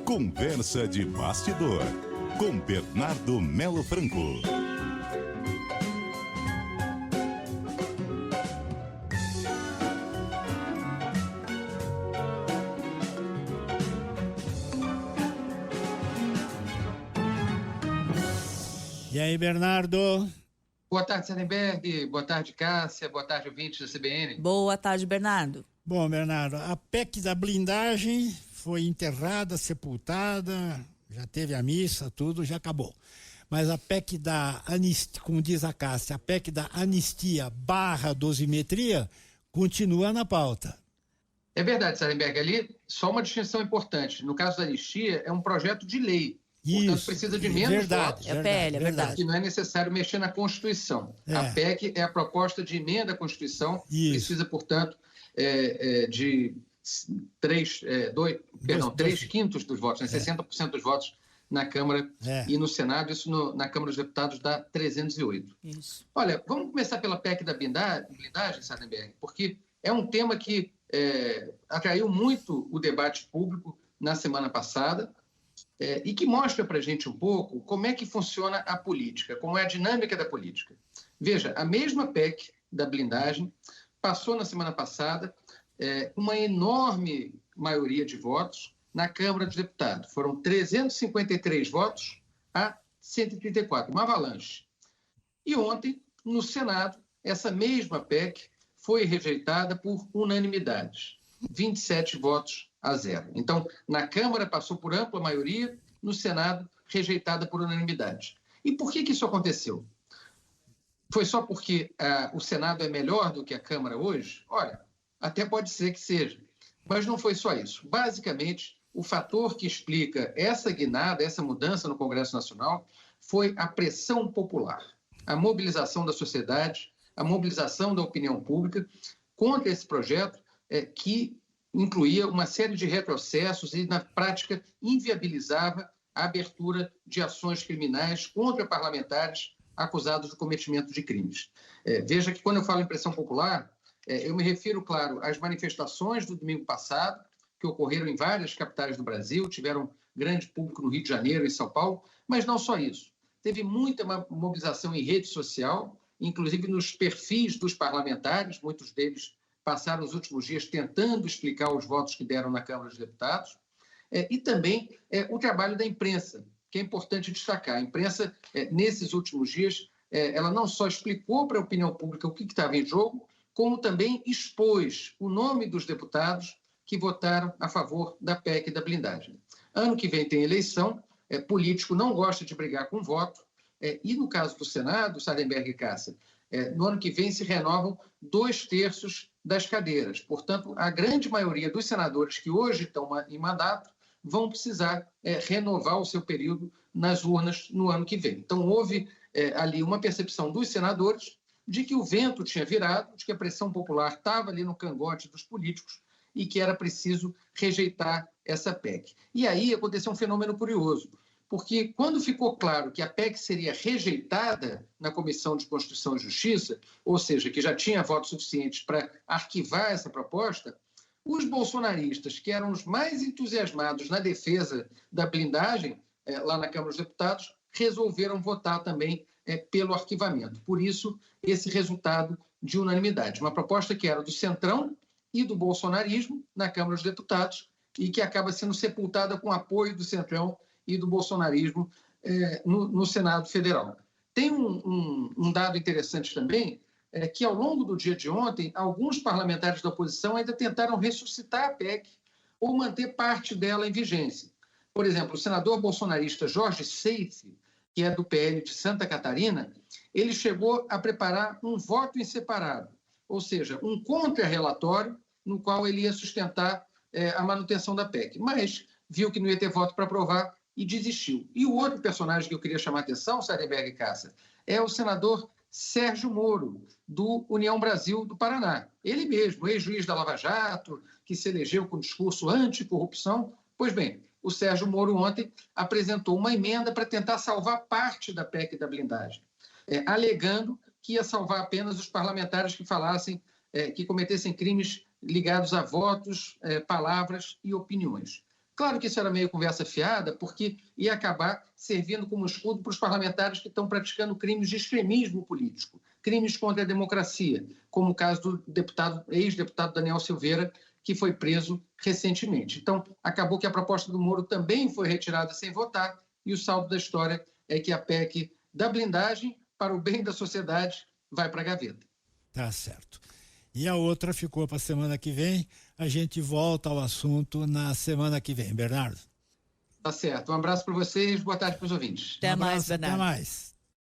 Conversa de bastidor, com Bernardo Melo Franco. E aí, Bernardo? Boa tarde, Sarenberg. Boa tarde, Cássia. Boa tarde, ouvintes da CBN. Boa tarde, Bernardo. Bom, Bernardo, a PEC da blindagem foi enterrada, sepultada, já teve a missa, tudo, já acabou. Mas a PEC da anistia, como diz a Cássia, a PEC da anistia / dosimetria continua na pauta. É verdade, Sarenberg. Ali, só uma distinção importante. No caso da anistia, é um projeto de lei. Portanto, precisa de menos votos. É PL, é verdade. Que não é necessário mexer na Constituição. A PEC é a proposta de emenda à Constituição. Isso. Precisa, portanto, de 3/5 dos votos, né? 60% dos votos na Câmara e no Senado. Isso na Câmara dos Deputados dá 308. Isso. Olha, vamos começar pela PEC da blindagem, Sarenberg, porque é um tema que atraiu muito o debate público na semana passada. E que mostra para a gente um pouco como é que funciona a política, como é a dinâmica da política. Veja, a mesma PEC da blindagem passou na semana passada uma enorme maioria de votos na Câmara dos Deputados. Foram 353 votos a 134, uma avalanche. E ontem, no Senado, essa mesma PEC foi rejeitada por unanimidade, 27 votos a 0. Então, na Câmara passou por ampla maioria, no Senado rejeitada por unanimidade. E por que isso aconteceu? Foi só porque o Senado é melhor do que a Câmara hoje? Olha, até pode ser que seja, mas não foi só isso. Basicamente, o fator que explica essa guinada, essa mudança no Congresso Nacional, foi a pressão popular, a mobilização da sociedade, a mobilização da opinião pública contra esse projeto que incluía uma série de retrocessos e, na prática, inviabilizava a abertura de ações criminais contra parlamentares acusados do cometimento de crimes. Veja que, quando eu falo em pressão popular, eu me refiro, claro, às manifestações do domingo passado, que ocorreram em várias capitais do Brasil, tiveram grande público no Rio de Janeiro e São Paulo, mas não só isso. Teve muita mobilização em rede social, inclusive nos perfis dos parlamentares, muitos deles passaram os últimos dias tentando explicar os votos que deram na Câmara dos Deputados, e também o trabalho da imprensa, que é importante destacar. A imprensa, nesses últimos dias, ela não só explicou para a opinião pública o que estava em jogo, como também expôs o nome dos deputados que votaram a favor da PEC da blindagem. Ano que vem tem eleição, político não gosta de brigar com voto, e no caso do Senado, Sarenberg e Cássia, no ano que vem se renovam 2/3 das cadeiras. Portanto, a grande maioria dos senadores que hoje estão em mandato vão precisar renovar o seu período nas urnas no ano que vem. Então, houve ali uma percepção dos senadores de que o vento tinha virado, de que a pressão popular estava ali no cangote dos políticos e que era preciso rejeitar essa PEC. E aí aconteceu um fenômeno curioso, porque quando ficou claro que a PEC seria rejeitada na Comissão de Constituição e Justiça, ou seja, que já tinha votos suficientes para arquivar essa proposta, os bolsonaristas, que eram os mais entusiasmados na defesa da blindagem, lá na Câmara dos Deputados, resolveram votar também pelo arquivamento. Por isso, esse resultado de unanimidade. Uma proposta que era do Centrão e do bolsonarismo na Câmara dos Deputados e que acaba sendo sepultada com apoio do Centrão e do bolsonarismo no Senado Federal. Tem um dado interessante também, que ao longo do dia de ontem, alguns parlamentares da oposição ainda tentaram ressuscitar a PEC ou manter parte dela em vigência. Por exemplo, o senador bolsonarista Jorge Seife, que é do PL de Santa Catarina, ele chegou a preparar um voto em separado, ou seja, um contra-relatório no qual ele ia sustentar a manutenção da PEC, mas viu que não ia ter voto para aprovar e desistiu. E o outro personagem que eu queria chamar a atenção, Sarenberg e Cássia, é o senador Sérgio Moro, do União Brasil do Paraná. Ele mesmo, ex-juiz da Lava Jato, que se elegeu com discurso anticorrupção. Pois bem, o Sérgio Moro ontem apresentou uma emenda para tentar salvar parte da PEC da blindagem, alegando que ia salvar apenas os parlamentares que falassem, que cometessem crimes ligados a votos, palavras e opiniões. Claro que isso era meio conversa fiada, porque ia acabar servindo como escudo para os parlamentares que estão praticando crimes de extremismo político, crimes contra a democracia, como o caso do ex-deputado Daniel Silveira, que foi preso recentemente. Então, acabou que a proposta do Moro também foi retirada sem votar, e o saldo da história é que a PEC da blindagem, para o bem da sociedade, vai para a gaveta. Tá certo. E a outra ficou para a semana que vem. A gente volta ao assunto na semana que vem. Bernardo? Tá certo. Um abraço para vocês, boa tarde para os ouvintes. Até mais, Até Bernardo. mais.